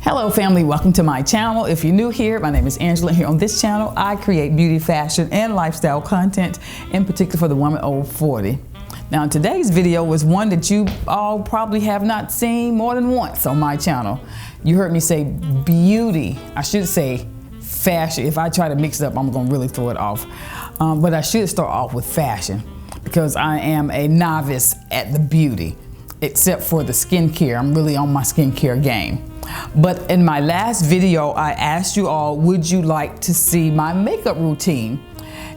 Hello family, welcome to my channel. If you're new here, my name is Angela. Here on this channel, I create beauty, fashion, and lifestyle content, in particular for the woman over 40. Now today's video was one that you all probably have not seen more than once on my channel. You heard me say beauty. I should say fashion. If I try to mix it up, I'm gonna really throw it off. But I should start off with fashion because I am a novice at the beauty, except for the skincare. I'm really on my skincare game. But in my last video, I asked you all, would you like to see my makeup routine?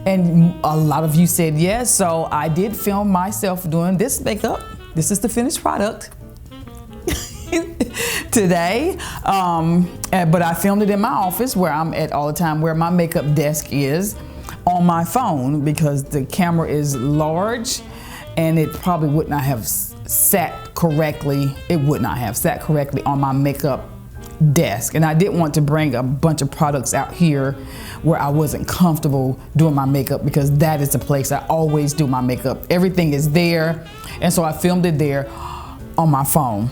And a lot of you said yes, so I did film myself doing this makeup. This is the finished product today. But I filmed it in my office where I'm at all the time, where my makeup desk is, on my phone, because the camera is large and it probably would not have sat correctly. It would not have sat correctly on my makeup desk. And I didn't want to bring a bunch of products out here where I wasn't comfortable doing my makeup, because that is the place I always do my makeup. Everything is there. And so I filmed it there on my phone.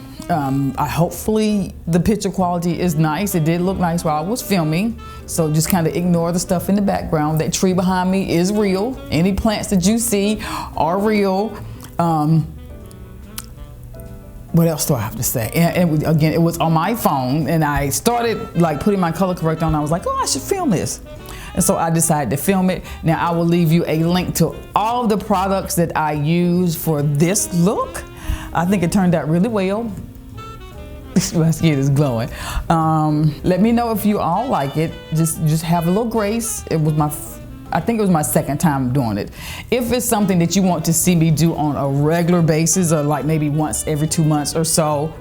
Hopefully the picture quality is nice. It did look nice while I was filming. So just kind of ignore the stuff in the background. That tree behind me is real. Any plants that you see are real. What else do I have to say? And again, it was on my phone, and I started like putting my color corrector on. I was like, oh, I should film this. And so I decided to film it. Now I will leave you a link to all of the products that I use for this look. I think it turned out really well. My skin is glowing. Let me know if you all like it. Just have a little grace. I think it was my second time doing it. If it's something that you want to see me do on a regular basis, or like maybe once every 2 months or so,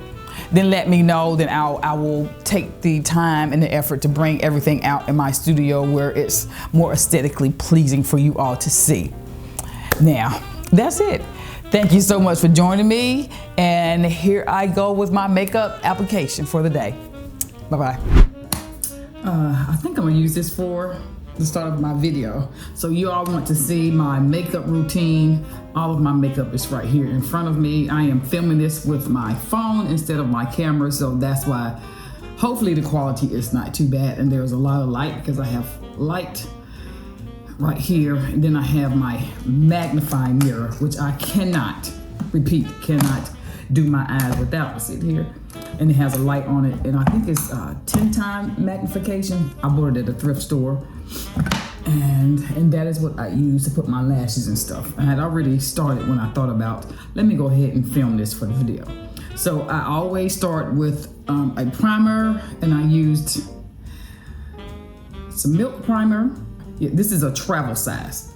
then let me know. Then I will take the time and the effort to bring everything out in my studio where it's more aesthetically pleasing for you all to see. Now, that's it. Thank you so much for joining me. And here I go with my makeup application for the day. Bye-bye. I think I'm gonna use this for the start of my video. So you all want to see my makeup routine. All of my makeup is right here in front of me. I am filming this with my phone instead of my camera, so that's why hopefully the quality is not too bad. And there's a lot of light because I have light right here, and then I have my magnifying mirror, which I cannot do my eyes without. See it here? And it has a light on it, and I think it's 10-time magnification. I bought it at a thrift store, and that is what I use to put my lashes and stuff. I had already started when I thought about, let me go ahead and film this for the video. So I always start with a primer, and I used some milk primer. Yeah, this is a travel size.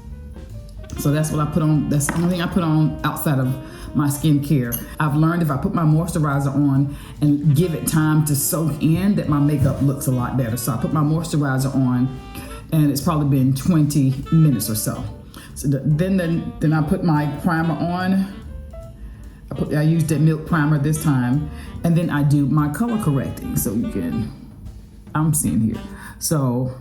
So that's what I put on. That's the only thing I put on outside of my skincare. I've learned if I put my moisturizer on and give it time to soak in, that my makeup looks a lot better. So I put my moisturizer on, and it's probably been 20 minutes or so. So then I put my primer on. I used that milk primer this time, and then I do my color correcting. So I'm seeing here. So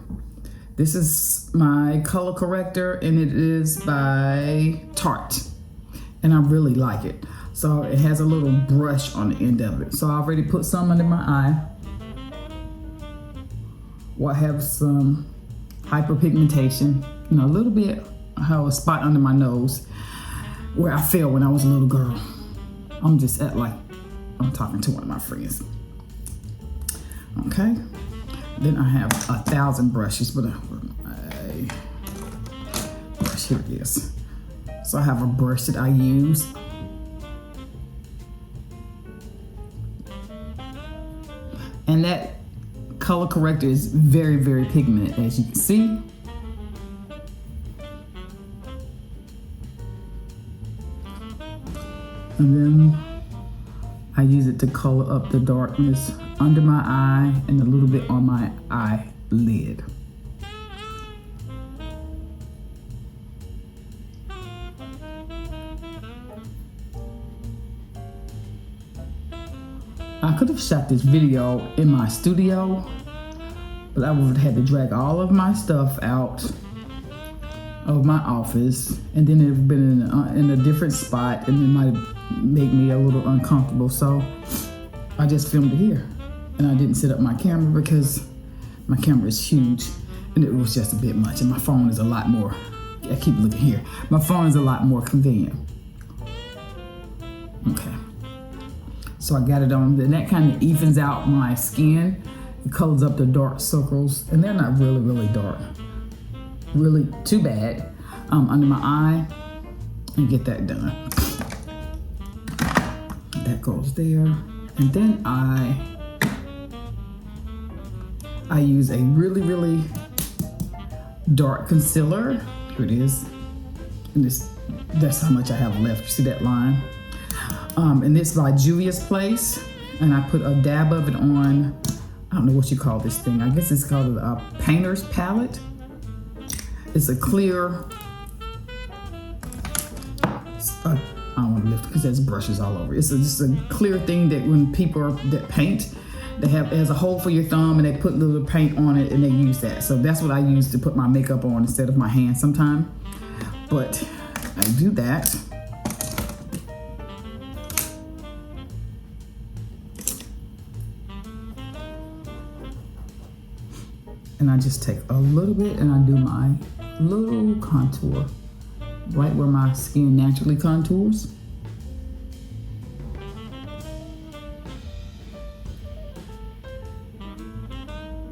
this is my color corrector, and it is by Tarte, and I really like it. So it has a little brush on the end of it. So I already put some under my eye. Well, I have some hyperpigmentation, a little bit. I have a spot under my nose where I fell when I was a little girl. I'm just I'm talking to one of my friends. Okay. Then I have 1,000 brushes, but brush, here it is. So I have a brush that I use. And that color corrector is very, very pigmented, as you can see. And then I use it to color up the darkness under my eye and a little bit on my eyelid. I could have shot this video in my studio, but I would have had to drag all of my stuff out of my office, and then it would have been in a different spot, and it might have made me a little uncomfortable. So I just filmed it here. And I didn't set up my camera because my camera is huge and it was just a bit much. And my phone is a lot more, I keep looking here. My phone is a lot more convenient. Okay. So I got it on, and that kind of evens out my skin. It colors up the dark circles, and they're not really, really dark. Really too bad. Under my eye, and get that done. That goes there. And then I use a really, really dark concealer. Here it is. And that's how much I have left. You see that line? And this by Juvia's Place. And I put a dab of it on, I don't know what you call this thing. I guess it's called a painter's palette. It's a clear, I don't want to lift it because there's brushes all over. It's just a clear thing that when people that paint, they have, it has a hole for your thumb and they put a little paint on it and they use that. So that's what I use to put my makeup on instead of my hand sometimes. But I do that. And I just take a little bit and I do my little contour right where my skin naturally contours.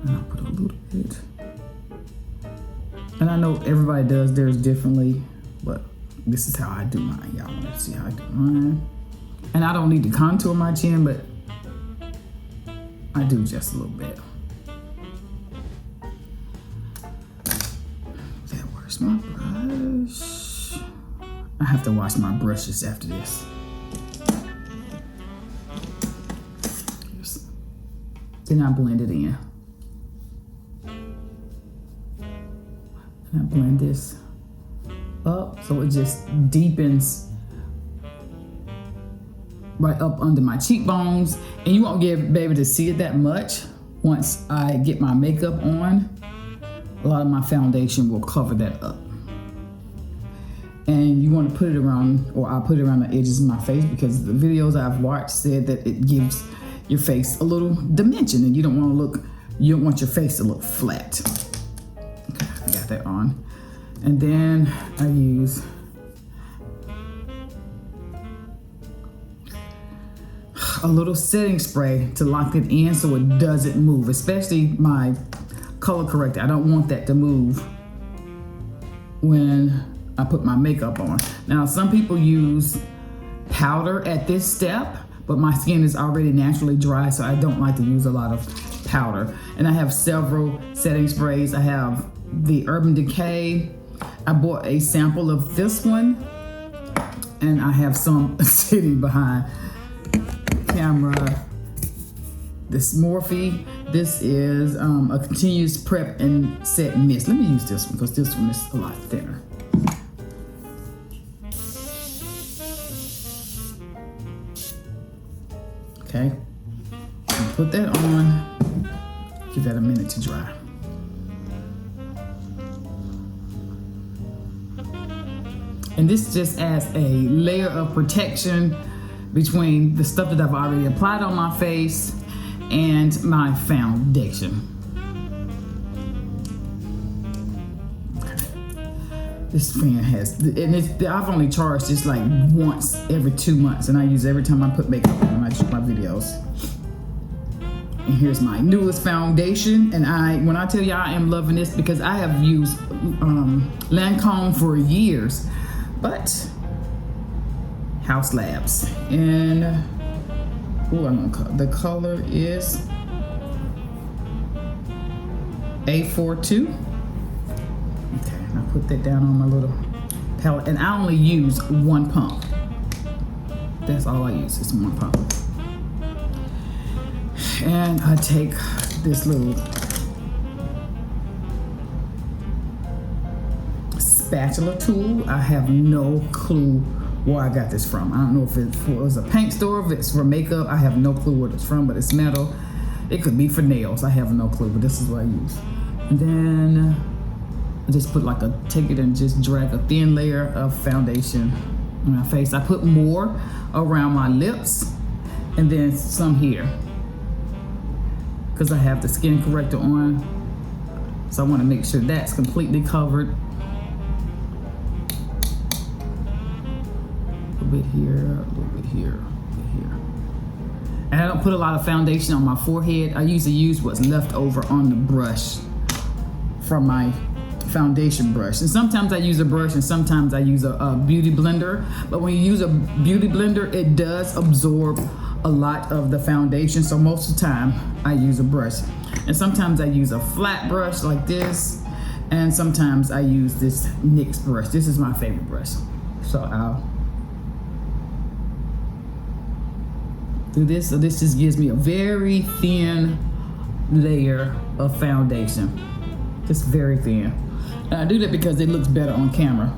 And I put a little bit. And I know everybody does theirs differently, but this is how I do mine. Y'all want to see how I do mine. And I don't need to contour my chin, but I do just a little bit. Where's my brush? I have to wash my brushes after this. Then I blend it in. And I blend this up so it just deepens right up under my cheekbones. And you won't be able to see it that much once I get my makeup on. A lot of my foundation will cover that up. And you want to put it around, or I put it around the edges of my face because the videos I've watched said that it gives your face a little dimension and you don't want your face to look flat. Okay, I got that on. And then I use a little setting spray to lock it in so it doesn't move, especially my color corrector. I don't want that to move when I put my makeup on. Now, some people use powder at this step, but my skin is already naturally dry, so I don't like to use a lot of powder. And I have several setting sprays. I have the Urban Decay. I bought a sample of this one, and I have some sitting behind camera. This Morphe. This is a continuous prep and set mist. Let me use this one because this one is a lot thinner. Okay, put that on, give that a minute to dry. And this just adds a layer of protection between the stuff that I've already applied on my face and my foundation. Okay. This fan has, and I've only charged this like once every 2 months, and I use it every time I put makeup on when I shoot my videos. And here's my newest foundation, and when I tell you I am loving this because I have used Lancome for years, but House Labs, and the color is A42. Okay, and I put that down on my little palette, and I only use one pump. That's all I use, is one pump. And I take this little spatula tool. I have no clue where I got this from. I don't know if it was a paint store, if it's for makeup. I have no clue what it's from, but it's metal. It could be for nails. I have no clue, but this is what I use. And then I just put take it and just drag a thin layer of foundation on my face. I put more around my lips and then some here. because I have the skin corrector on. So I want to make sure that's completely covered. A little bit here, a little bit here, a little bit here. And I don't put a lot of foundation on my forehead. I usually use what's left over on the brush from my foundation brush. And sometimes I use a brush and sometimes I use a beauty blender. But when you use a beauty blender, it does absorb a lot of the foundation. So most of the time I use a brush. And sometimes I use a flat brush like this. And sometimes I use this NYX brush. This is my favorite brush. So I'll do this. So this just gives me a very thin layer of foundation. Just very thin. And I do that because it looks better on camera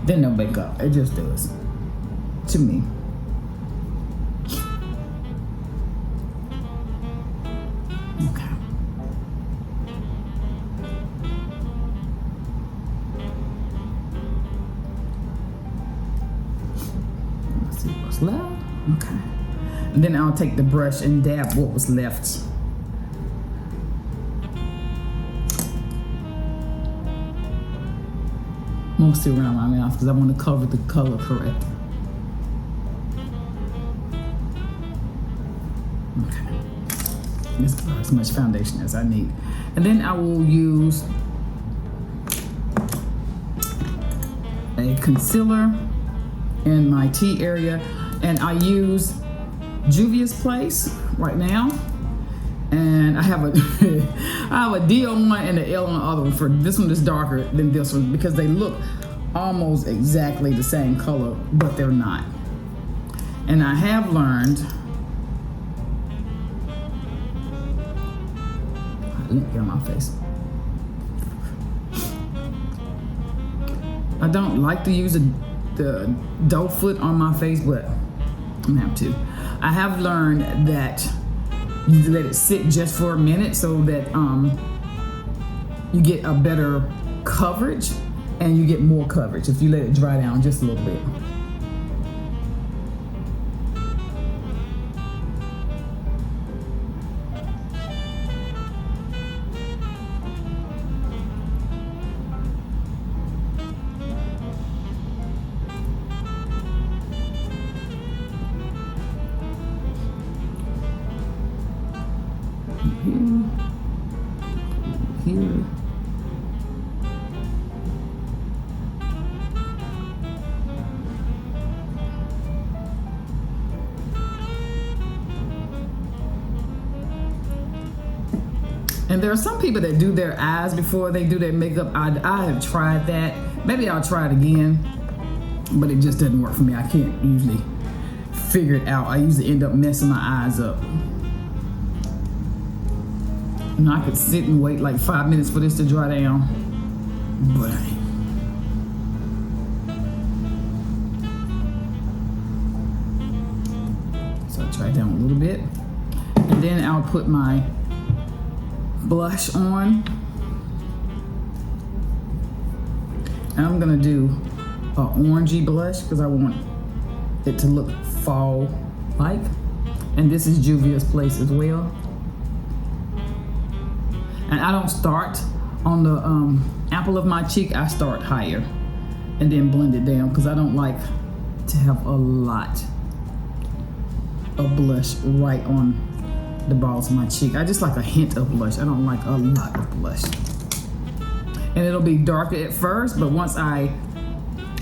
than no makeup. It just does, to me. Okay. Let's see what's left. Okay. And then I'll take the brush and dab what was left. Mostly around my mouth because I want to cover the color correct. Okay. This is as much foundation as I need. And then I will use a concealer in my T area. And I use Juvia's Place right now. And I have a D on one and an L on the other one. For this one is darker than this one because they look almost exactly the same color, but they're not. And I have learned, let me get on my face. I don't like to use the doe foot on my face, but I'm gonna have to. I have learned that you let it sit just for a minute so that you get a better coverage and you get more coverage if you let it dry down just a little bit. Here. And there are some people that do their eyes before they do their makeup. I have tried that. Maybe I'll try it again, but it just doesn't work for me. I can't usually figure it out. I usually end up messing my eyes up. And I could sit and wait like 5 minutes for this to dry down, but so I try it down a little bit, and then I'll put my blush on, and I'm gonna do an orangey blush because I want it to look fall-like, and this is Juvia's Place as well. And I don't start on the apple of my cheek. I start higher and then blend it down because I don't like to have a lot of blush right on the balls of my cheek. I just like a hint of blush. I don't like a lot of blush. And it'll be darker at first, but once I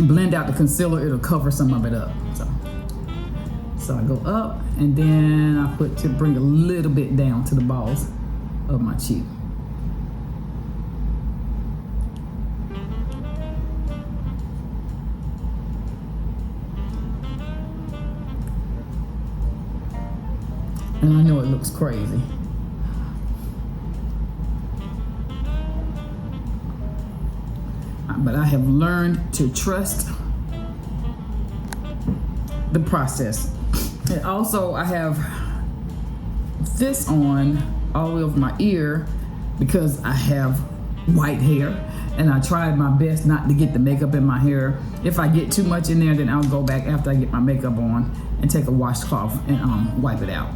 blend out the concealer, it'll cover some of it up. So I go up and then I put to bring a little bit down to the balls of my cheek. And I know it looks crazy. But I have learned to trust the process. And also I have this on all the way over my ear because I have white hair. And I tried my best not to get the makeup in my hair. If I get too much in there, then I'll go back after I get my makeup on and take a washcloth and wipe it out.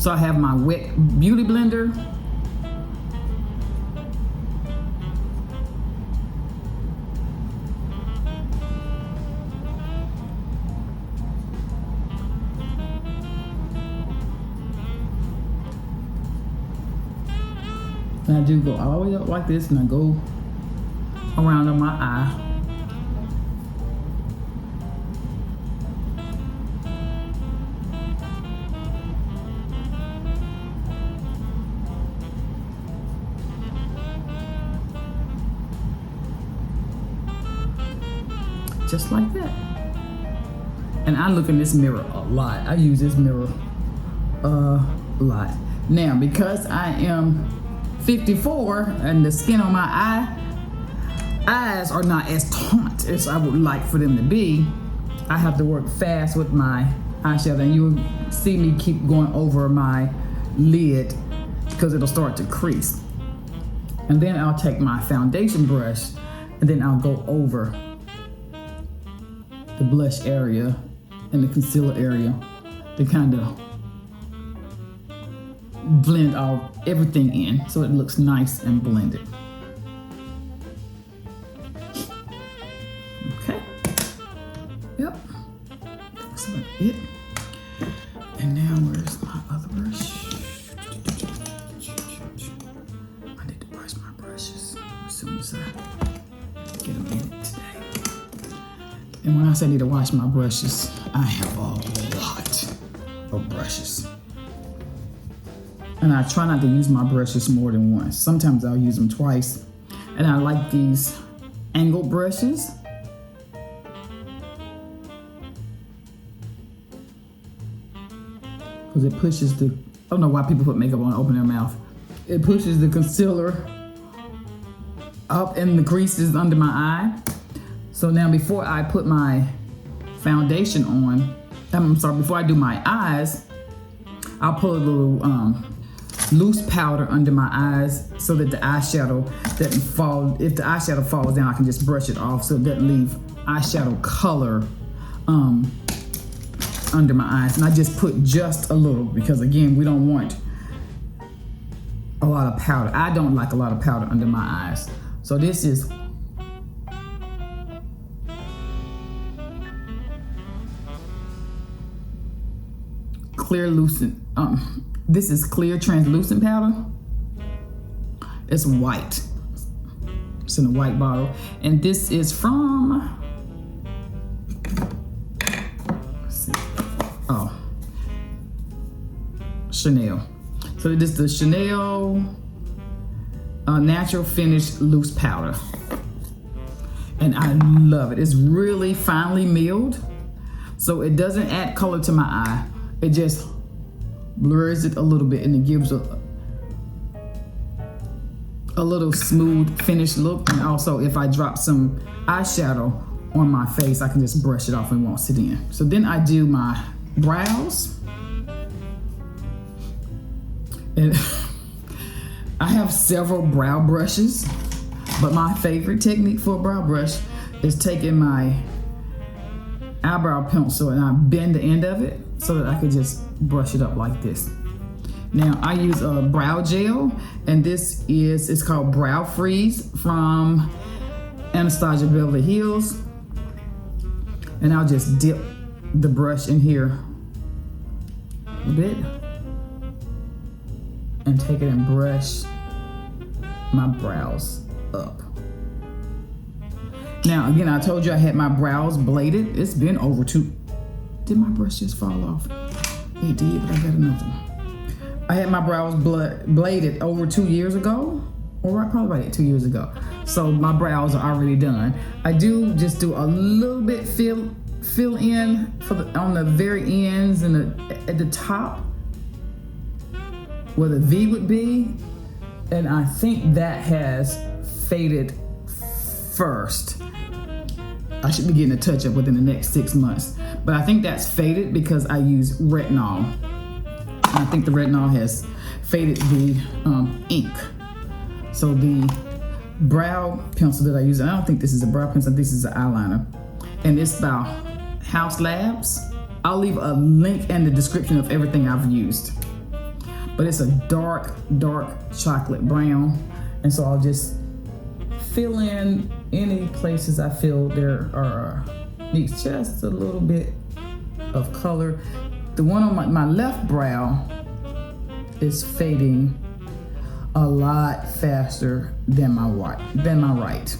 So I have my wet beauty blender. And I do go all the way up like this, and I go around on my eye. Just like that. And I look in this mirror a lot. I use this mirror a lot. Now, because I am 54 and the skin on my eyes are not as taut as I would like for them to be, I have to work fast with my eyeshadow, and you'll see me keep going over my lid because it'll start to crease. And then I'll take my foundation brush and then I'll go over the blush area and the concealer area to kind of blend everything in so it looks nice and blended. Okay. Yep. That's about it. And now where's my other brush? I need to brush my brushes as soon as I get them in it today. And when I say I need to wash my brushes, I have a lot of brushes. And I try not to use my brushes more than once. Sometimes I'll use them twice. And I like these angled brushes. Because it pushes I don't know why people put makeup on and open their mouth. It pushes the concealer up in the creases under my eye. So now before I put my foundation on, before I do my eyes, I'll put a little loose powder under my eyes so that the eyeshadow doesn't fall. If the eyeshadow falls down, I can just brush it off so it doesn't leave eyeshadow color under my eyes. And I just put just a little because, again, we don't want a lot of powder. I don't like a lot of powder under my eyes. So this is clear this is clear translucent powder. It's white. It's in a white bottle. And this is from, Chanel. So this is the Chanel Natural Finish Loose Powder. And I love it. It's really finely milled. So it doesn't add color to my eye. It just blurs it a little bit and it gives a little smooth finished look. And also if I drop some eyeshadow on my face, I can just brush it off and it won't sit in. So then I do my brows. And I have several brow brushes, but my favorite technique for a brow brush is taking my eyebrow pencil and I bend the end of it so that I could just brush it up like this. Now I use a brow gel, and it's called Brow Freeze from Anastasia Beverly Hills. And I'll just dip the brush in here a bit and take it and brush my brows up. Now, again, I told you I had my brows bladed. It's been over did my brush just fall off? It did, but I got another one. I had my brows bladed over 2 years ago, or probably about 2 years ago. So my brows are already done. I do just do a little bit fill in on the very ends and at the top where the V would be. And I think that has faded first. I should be getting a touch up within the next 6 months. But I think that's faded because I use retinol. And I think the retinol has faded the ink. So the brow pencil that I use, I don't think this is a brow pencil, this is an eyeliner. And it's by House Labs. I'll leave a link in the description of everything I've used. but it's a dark chocolate brown. And so I'll just fill in any places I feel there are needs just a little bit of color. The one on my left brow is fading a lot faster than my right.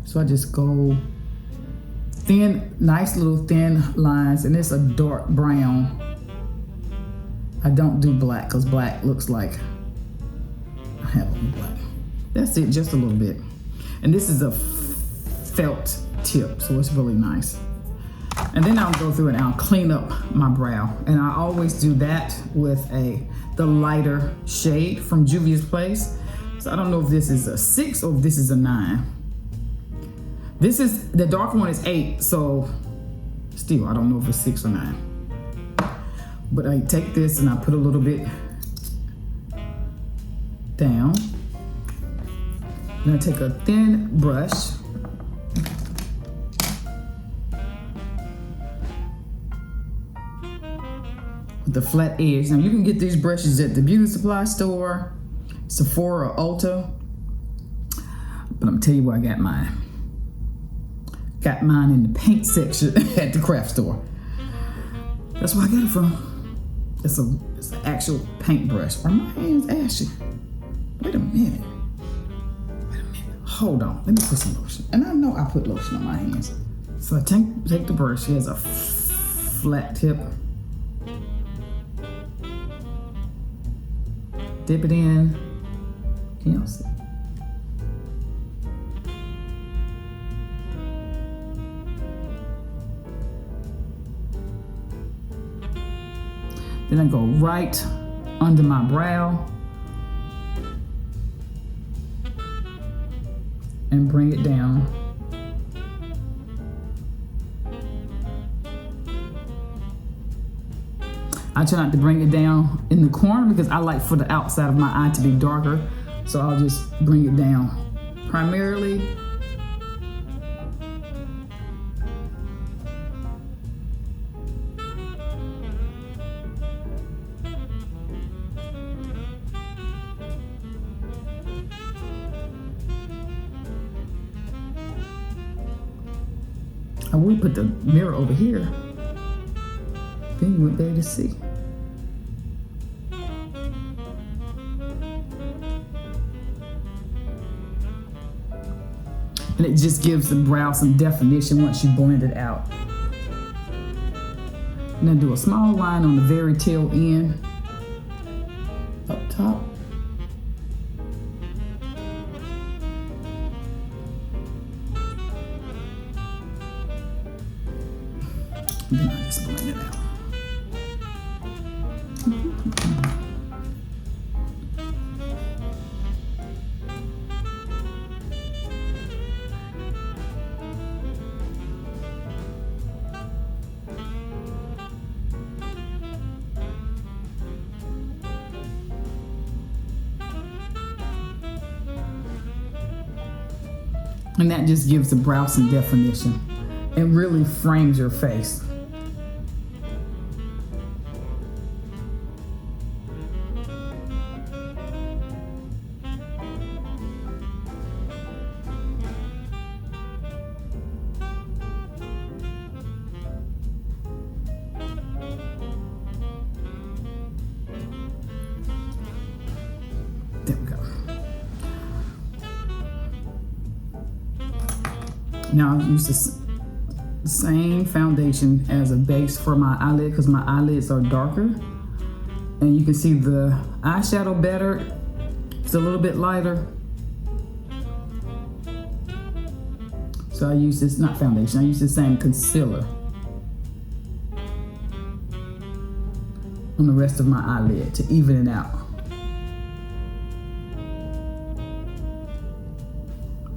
So I just go thin, nice little thin lines, and it's a dark brown. I don't do black because black looks like I have on black. That's it, just a little bit. And this is a felt tip, so it's really nice. And then I'll go through and I'll clean up my brow. And I always do that with the lighter shade from Juvia's Place. So I don't know if this is a 6 or if this is a 9. This is, the darker one is 8, so still, I don't know if it's 6 or 9. But I take this and I put a little bit down. Then I take a thin brush. With the flat edge. Now you can get these brushes at the beauty supply store, Sephora or Ulta. But I'm gonna tell you where I got mine. Got mine in the paint section at the craft store. That's where I got it from. It's an actual paintbrush. Are my hands ashy? Wait a minute. Hold on. Let me put some lotion. And I know I put lotion on my hands. So I take the brush. It has a flat tip. Dip it in. Can y'all see? Then I go right under my brow and bring it down. I try not to bring it down in the corner because I like for the outside of my eye to be darker. So I'll just bring it down primarily. I would put the mirror over here. Then you wouldn't be able to see. And it just gives the brow some definition once you blend it out. And then do a small line on the very tail end, up top. And then I just blend it out. And that just gives the brow some definition and really frames your face. There we go. Now I'll use the same foundation as a base for my eyelid because my eyelids are darker. And you can see the eyeshadow better. It's a little bit lighter. So I use this, not foundation, I use the same concealer on the rest of my eyelid to even it out.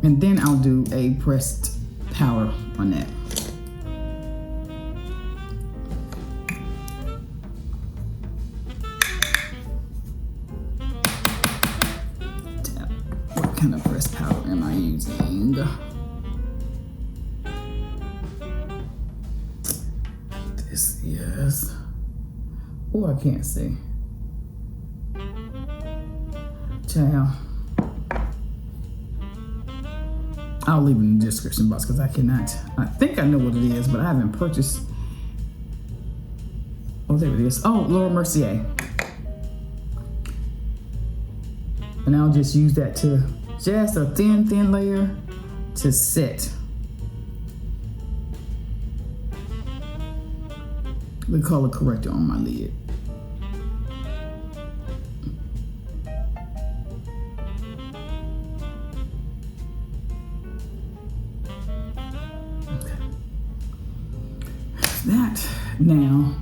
And then I'll do a pressed powder on that. What kind of pressed powder am I using? This is Oh, I can't see. Child. I'll leave it in the description box because I cannot. I think I know what it is, but I haven't purchased. Oh, there it is. Oh, Laura Mercier. And I'll just use that to just a thin layer to set the color corrector on my lid. Okay. That now.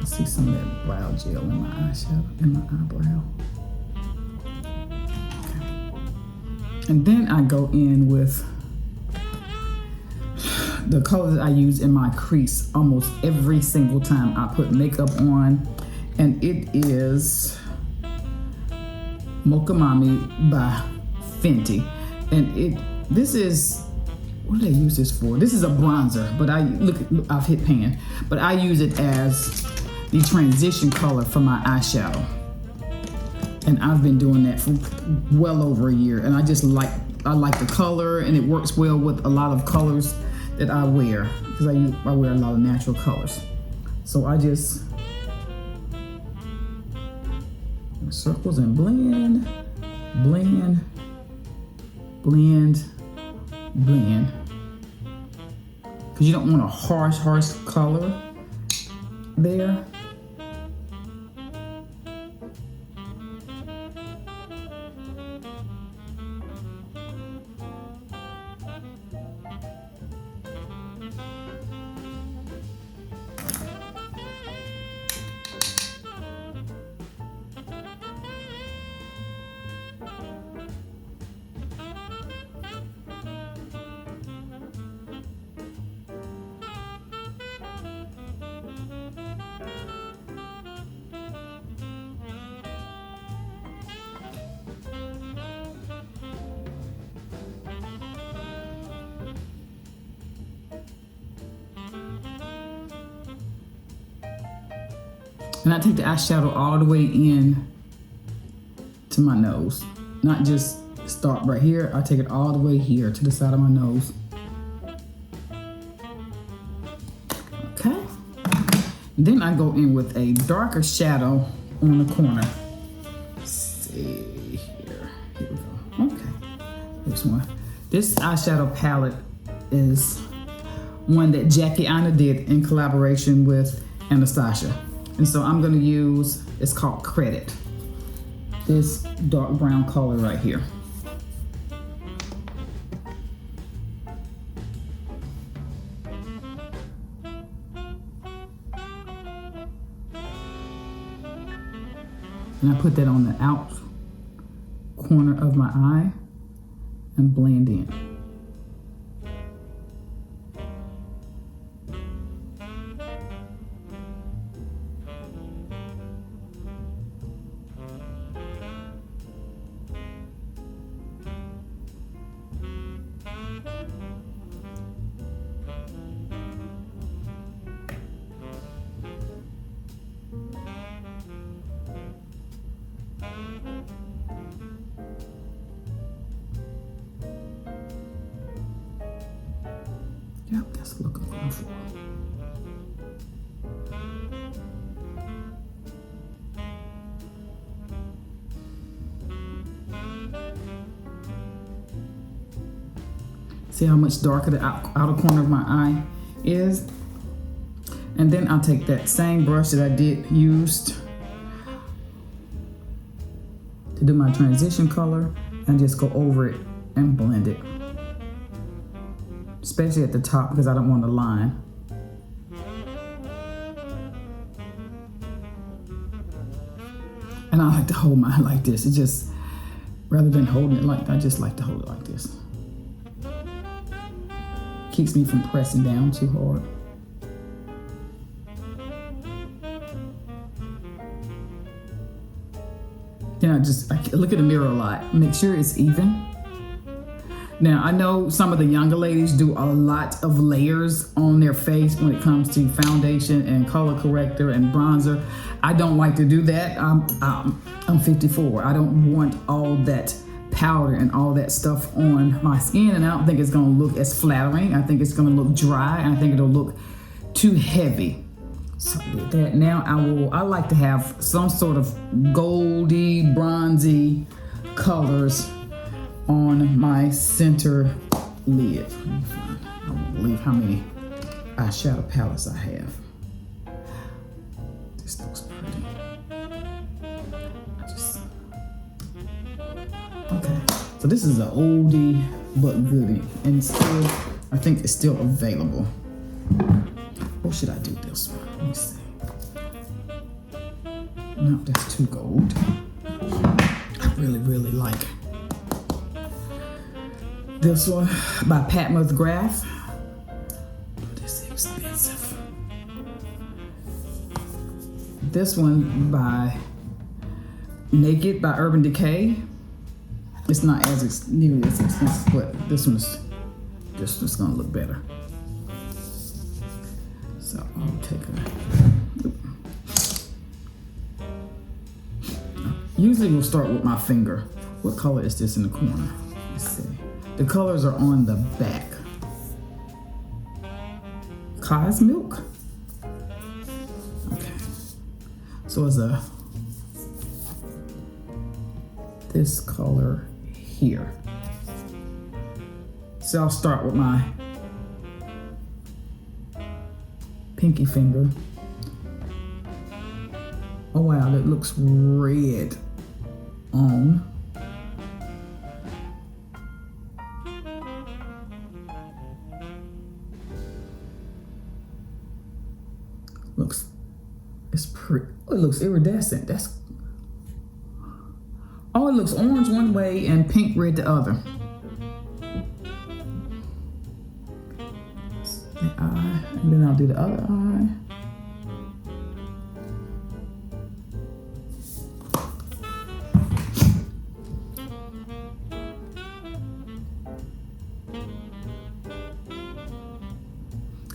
See some of that brow gel in my eyeshadow, in my eyebrow. Okay. And then I go in with the color that I use in my crease almost every single time I put makeup on. And it is Mocha Mami by Fenty. And this is, what do they use this for? This is a bronzer, but I've hit pan. But I use it as the transition color for my eyeshadow. And I've been doing that for well over a year. And I like the color, and it works well with a lot of colors that I wear, because I wear a lot of natural colors. So I just circles and blend, blend, blend, blend. Because you don't want a harsh color there. And I take the eyeshadow all the way in to my nose. Not just start right here. I take it all the way here to the side of my nose. Okay. Then I go in with a darker shadow on the corner. Let's see here. Here we go. Okay. This one. This eyeshadow palette is one that Jackie Aina did in collaboration with Anastasia. And so I'm gonna use, it's called Credit. This dark brown color right here. And I put that on the out corner of my eye and blend in. Yep, that's the look I'm going for. See how much darker the outer corner of my eye is? And then I'll take that same brush that I used to do my transition color and just go over it and blend it. Especially at the top, because I don't want a line. And I like to hold mine like this. It just, rather than holding it like that, I just like to hold it like this. Keeps me from pressing down too hard. Then I look at the mirror a lot. Make sure it's even. Now, I know some of the younger ladies do a lot of layers on their face when it comes to foundation and color corrector and bronzer. I don't like to do that. I'm 54. I don't want all that powder and all that stuff on my skin, and I don't think it's gonna look as flattering. I think it's gonna look dry, and I think it'll look too heavy. So with that, now I like to have some sort of goldy, bronzy colors on my center lid. Let me find, I don't believe how many eyeshadow palettes I have. This looks pretty. Okay, so this is an oldie but goodie, and still, I think it's still available. Or should I do this one? Let me see. No, that's too gold. I really like this one by Pat McGrath. This is expensive. This one by Naked by Urban Decay. It's not as nearly as expensive, but this one's gonna look better. So I'll take usually we'll start with my finger. What color is this in the corner? Let's see. The colors are on the back. Cow's milk. Okay. So it's this color here. So I'll start with my pinky finger. Oh wow, that looks red on. It's pretty, oh, it looks iridescent. That's, oh, it looks orange one way and pink red the other. The eye, and then I'll do the other eye.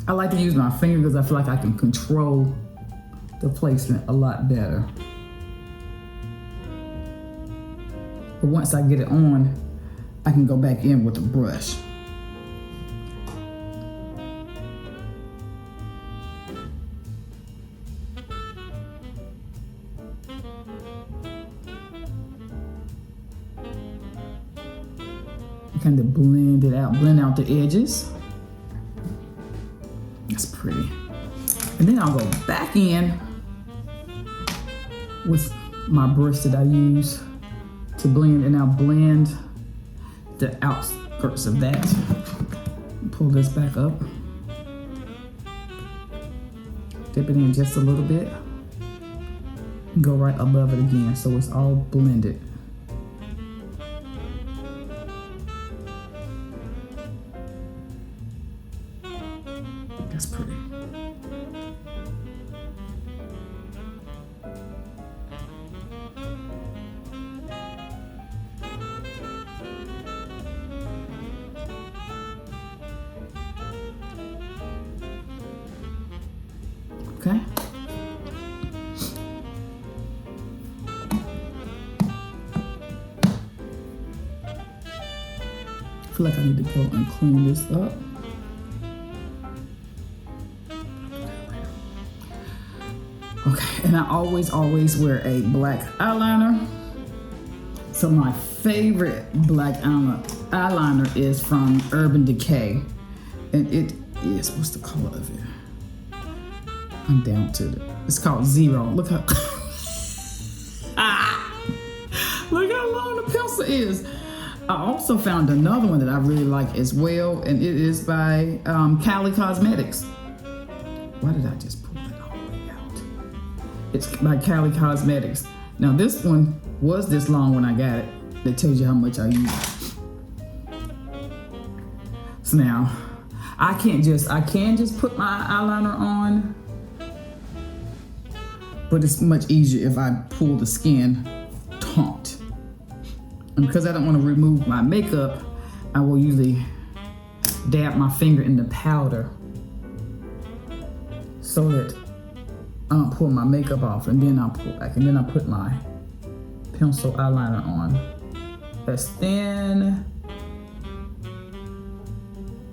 I like to use my finger because I feel like I can control the placement a lot better. But once I get it on, I can go back in with a brush. Kind of blend it out, blend out the edges. That's pretty. And then I'll go back in with my brush that I use to blend, and I'll blend the outskirts of that. Pull this back up. Dip it in just a little bit. And go right above it again so it's all blended. That's pretty. Okay. I feel like I need to go and clean this up. Okay, and I always wear a black eyeliner. So my favorite black eyeliner is from Urban Decay. And it is, what's the color of it? I'm down to it. It's called Zero. Look how, look how long the pencil is. I also found another one that I really like as well, and it is by Cali Cosmetics. Why did I just pull that all the way out? It's by Cali Cosmetics. Now this one was this long when I got it. That tells you how much I use it. So now, I can just put my eyeliner on, but it's much easier if I pull the skin taut. And because I don't want to remove my makeup, I will usually dab my finger in the powder so that I don't pull my makeup off, and then I'll pull back, and then I put my pencil eyeliner on as thin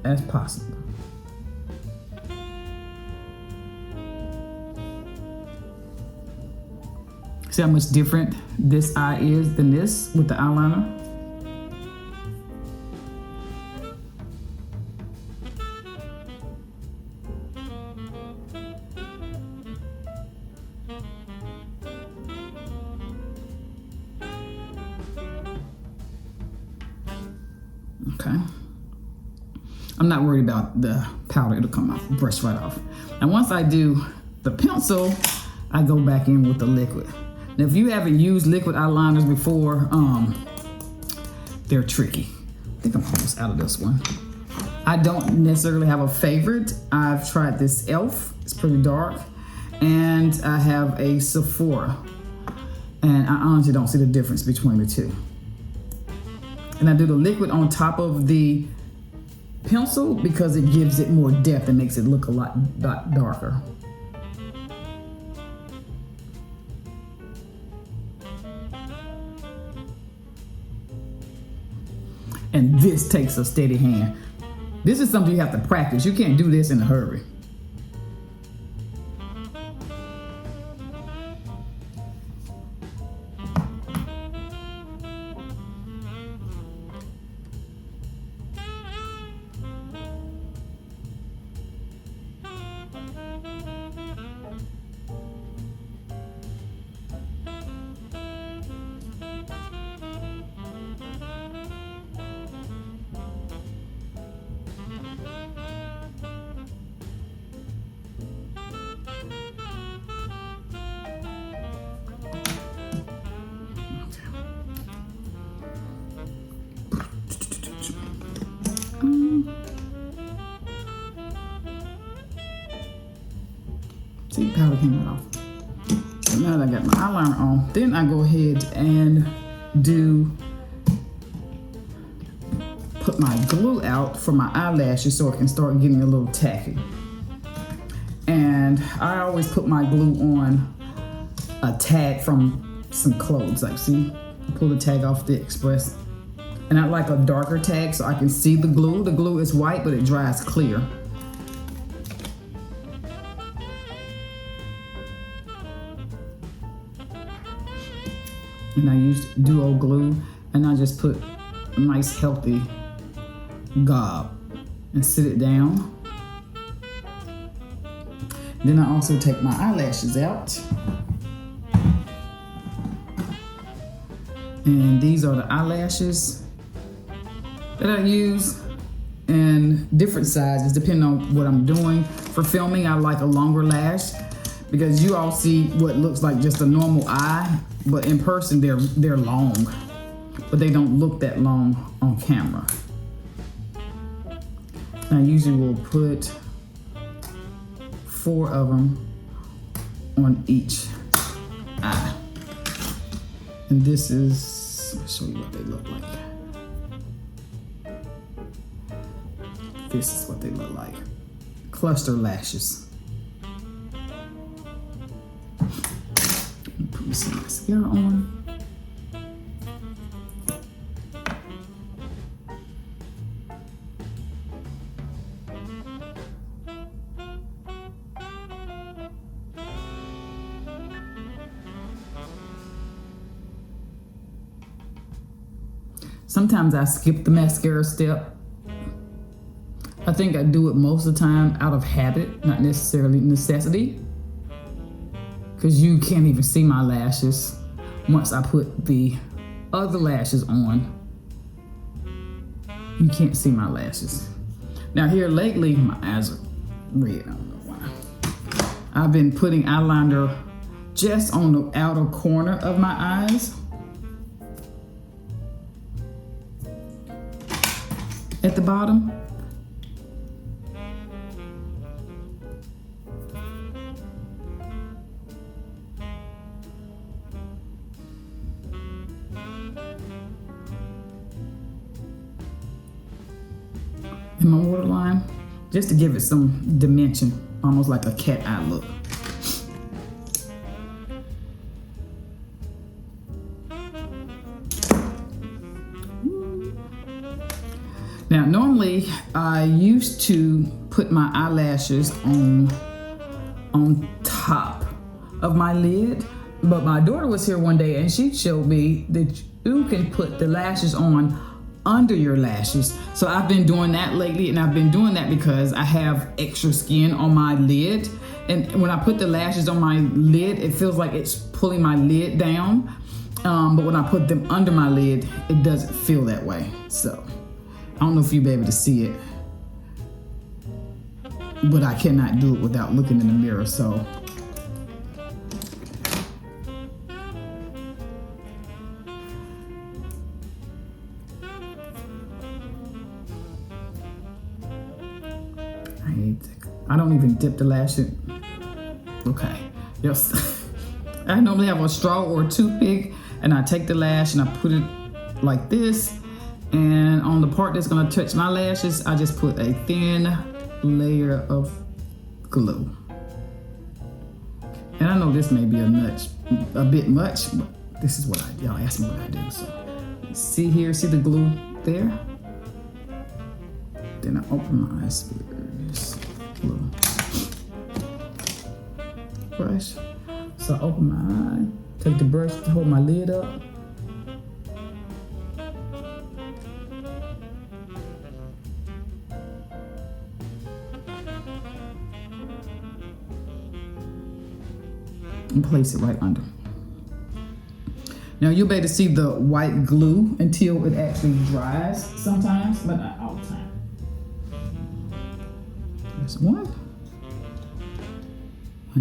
as possible. See how much different this eye is than this with the eyeliner? Okay. I'm not worried about the powder, it'll come off, brush right off. And once I do the pencil, I go back in with the liquid. Now, if you haven't used liquid eyeliners before, they're tricky. I think I'm almost out of this one. I don't necessarily have a favorite. I've tried this e.l.f., it's pretty dark, and I have a Sephora. And I honestly don't see the difference between the two. And I do the liquid on top of the pencil because it gives it more depth and makes it look a lot darker. And this takes a steady hand. This is something you have to practice. You can't do this in a hurry. See, powder came right off. So now that I got my eyeliner on, then I go ahead and put my glue out for my eyelashes so it can start getting a little tacky. And I always put my glue on a tag from some clothes. Like, see, I pull the tag off the Express. And I like a darker tag so I can see the glue. The glue is white, but it dries clear. And I use Duo glue, and I just put a nice healthy gob and sit it down. Then I also take my eyelashes out. And these are the eyelashes that I use in different sizes depending on what I'm doing. For filming, I like a longer lash because you all see what looks like just a normal eye, but in person they're long, but they don't look that long on camera. I usually will put 4 of them on each eye. And this is, I'll show you what they look like. This is what they look like. Cluster lashes. Put some mascara on. Sometimes I skip the mascara step. I think I do it most of the time out of habit, not necessarily necessity. Because you can't even see my lashes once I put the other lashes on. You can't see my lashes. Now here lately, my eyes are red, I don't know why. I've been putting eyeliner just on the outer corner of my eyes. At the bottom. in my waterline, just to give it some dimension, almost like a cat eye look. Now, normally I used to put my eyelashes on top of my lid, but my daughter was here one day and she showed me that you can put the lashes on under your lashes. So I've been doing that lately, and I've been doing that because I have extra skin on my lid, and when I put the lashes on my lid, it feels like it's pulling my lid down, but when I put them under my lid, it doesn't feel that way. So I don't know if you'll be able to see it, but I cannot do it without looking in the mirror. So I don't even dip the lash in. Okay, yes. I normally have a straw or a toothpick, and I take the lash and I put it like this, and on the part that's gonna touch my lashes, I just put a thin layer of glue. And I know this may be a bit much, but this is what y'all asked me what I do. So see here, see the glue there? Then I open my eyes with this glue brush. So I open my eye, take the brush to hold my lid up. And place it right under. Now you'll be able to see the white glue until it actually dries sometimes, but not all the time. There's one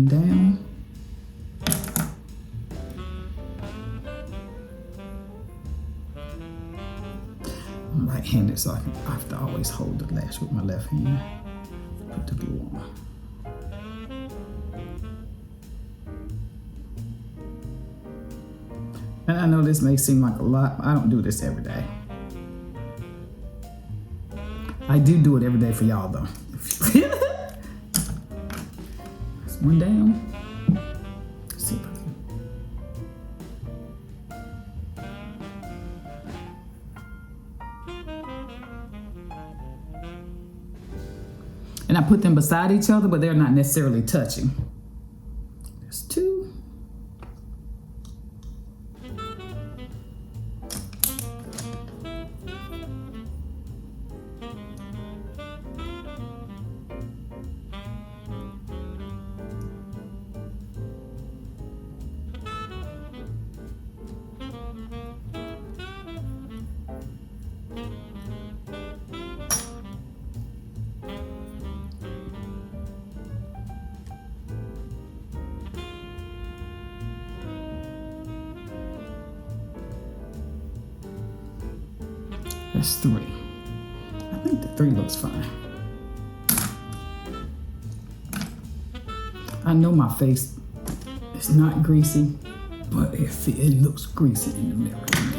down. I'm right-handed, so I have to always hold the lash with my left hand. Put the glue on. And I know this may seem like a lot, but I don't do this every day. I do it every day for y'all though. There's one down. Let's see if I can. And I put them beside each other, but they're not necessarily touching. There's two. That's three. I think the three looks fine. I know my face is not greasy, but it looks greasy in the mirror to me.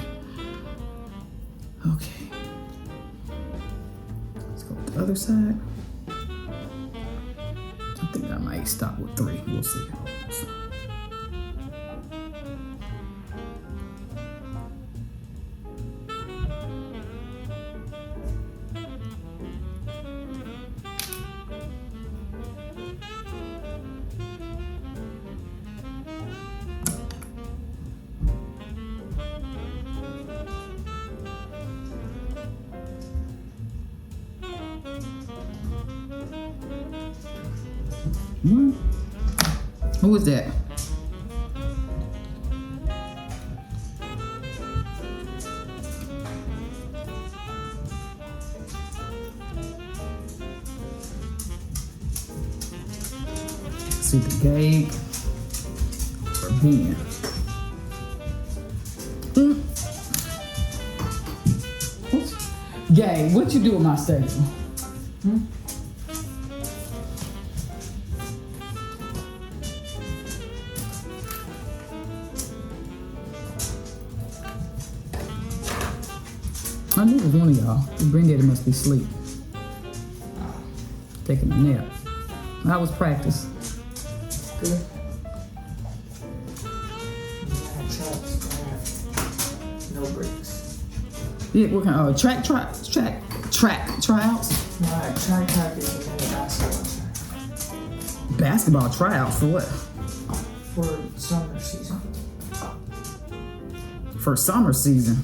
Okay. Let's go with the other side. I think I might stop with three. We'll see. What? Who was that? See the Gabe or Ben. Gabe, what you do with my staple? I knew it was one of y'all. The granddaddy must be asleep. taking a nap. How was practice? Good. No breaks. Yeah, what kind of track tryouts? No, I tried practice and then Basketball tryouts for what? for summer season. For summer season.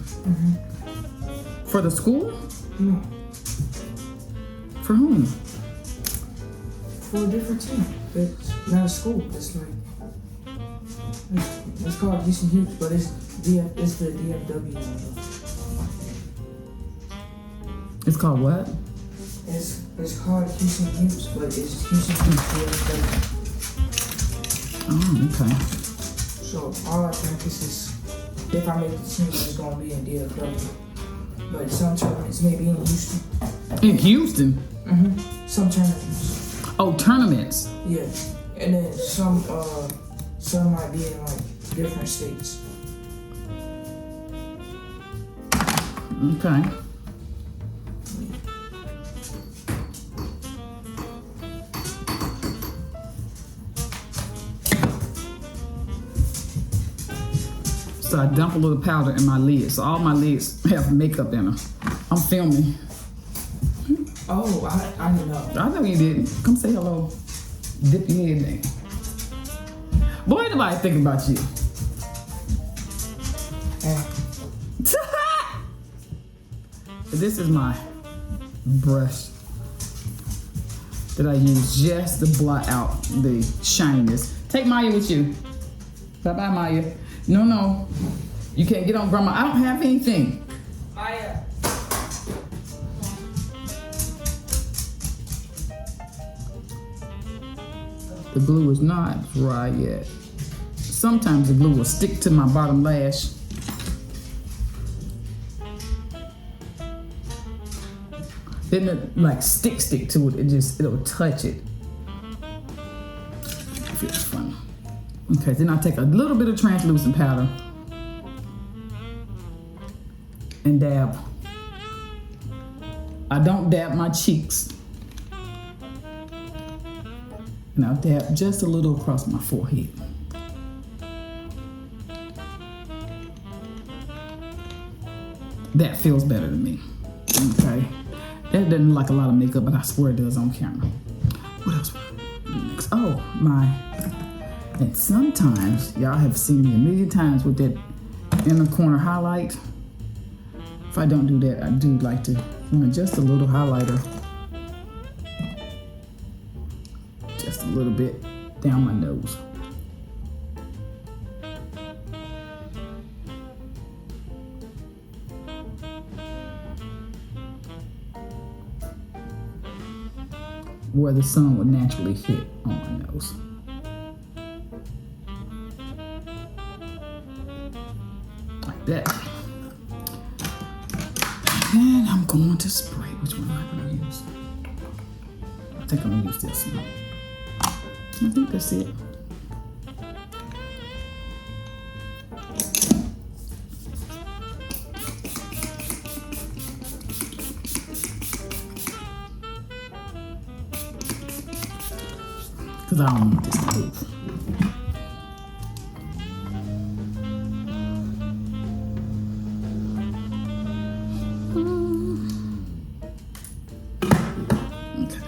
For the school? No, For whom? for a different team. It's not a school. It's like it's called Houston Hoops, but it's the DFW. It's called what? It's called Houston Hoops, but it's Houston Hoops DFW. Oh, okay. So all I think is if I make the team, it's gonna be in DFW. But some tournaments may be in Houston. In Houston? Some tournaments. Oh, tournaments. Yeah. And then some might be in like different states. Okay. So I dump a little powder in my lids. So all my lids have makeup in them. I'm filming. Oh, I didn't know. I know you didn't. Come say hello. Dip your head down. Boy, ain't nobody thinking about you. This is my brush that I use just to blot out the shininess. Take Maya with you. Bye-bye, Maya. No. You can't get on Grandma. I don't have anything. Maya. The glue is not dry yet. Sometimes the glue will stick to my bottom lash. Then it like stick to it. It'll touch it. Feels funny. Okay, then I take a little bit of translucent powder and dab. I don't dab my cheeks. And I'll dab just a little across my forehead. That feels better to me. Okay. That doesn't look like a lot of makeup, but I swear it does on camera. What else would I do next? Oh, and sometimes, y'all have seen me a million times with that inner corner highlight. If I don't do that, I do like to run just a little highlighter. Just a little bit down my nose. Where the sun would naturally hit on my nose. Like that. And I'm going to spray. Which one am I going to use? I think I'm going to use this one. I think that's it. Because I don't want this to move. Okay.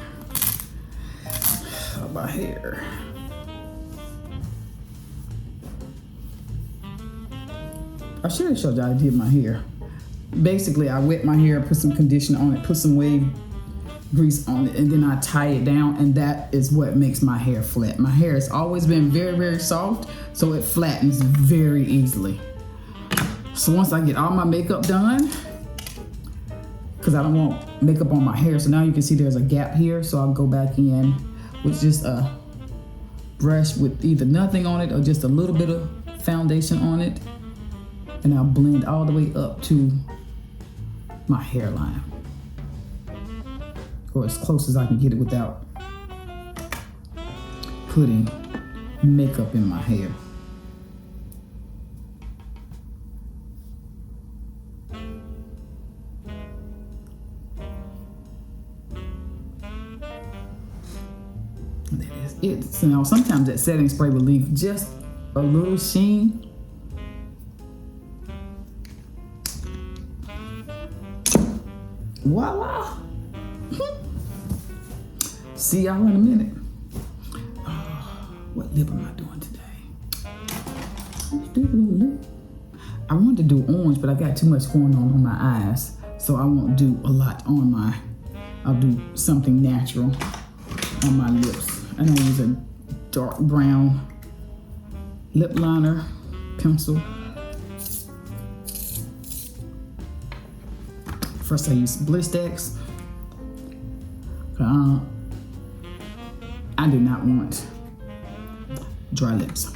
How about hair? I should have showed you how I did my hair. Basically, I wet my hair, put some conditioner on it, put some wave grease on it, and then I tie it down, and that is what makes my hair flat. My hair has always been very, very soft, so it flattens very easily. So once I get all my makeup done, because I don't want makeup on my hair, so now you can see there's a gap here, so I'll go back in with just a brush with either nothing on it or just a little bit of foundation on it, and I'll blend all the way up to my hairline, or as close as I can get it without putting makeup in my hair. That is it. So now sometimes that setting spray will leave just a little sheen. Voila! See y'all in a minute. What lip am I doing today? Let's do a little lip. I wanted to do orange, but I got too much going on my eyes, so I won't do a lot on my. I'll do something natural on my lips, and I use a dark brown lip liner pencil. First I use Blistex. I do not want dry lips.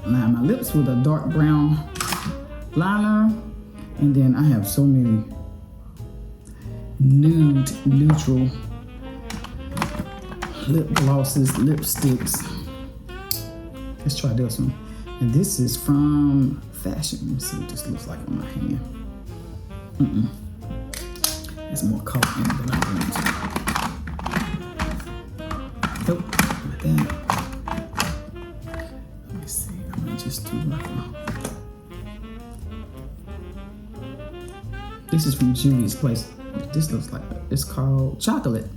Line my lips with a dark brown liner, and then I have so many nude neutral lip glosses, lipsticks. Let's try this one. And this is from Fashion. Let me see what this looks like on my hand. There's more color in it than I want. Nope, like that. Just do like this is from Julie's place. This looks like it's called Chocolate.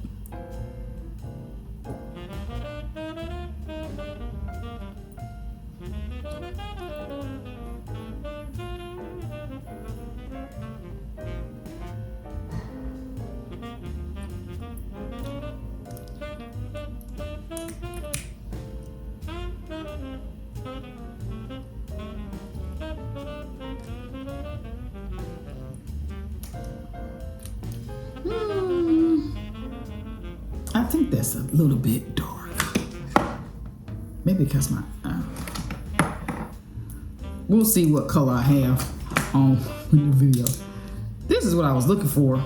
I think that's a little bit dark. Maybe because my we'll see what color I have on the video. This is what I was looking for.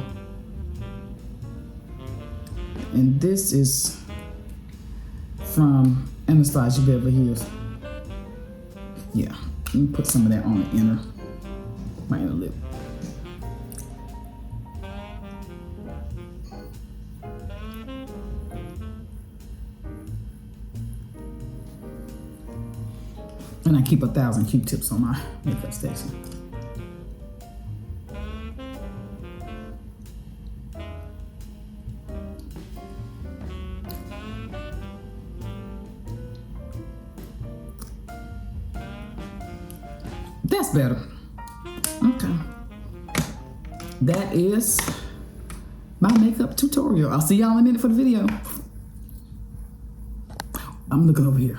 And this is from Anastasia Beverly Hills. Yeah, let me put some of that on the inner, my inner lip. And I keep 1,000 Q-tips on my makeup station. That's better. Okay. That is my makeup tutorial. I'll see y'all in a minute for the video. I'm looking over here.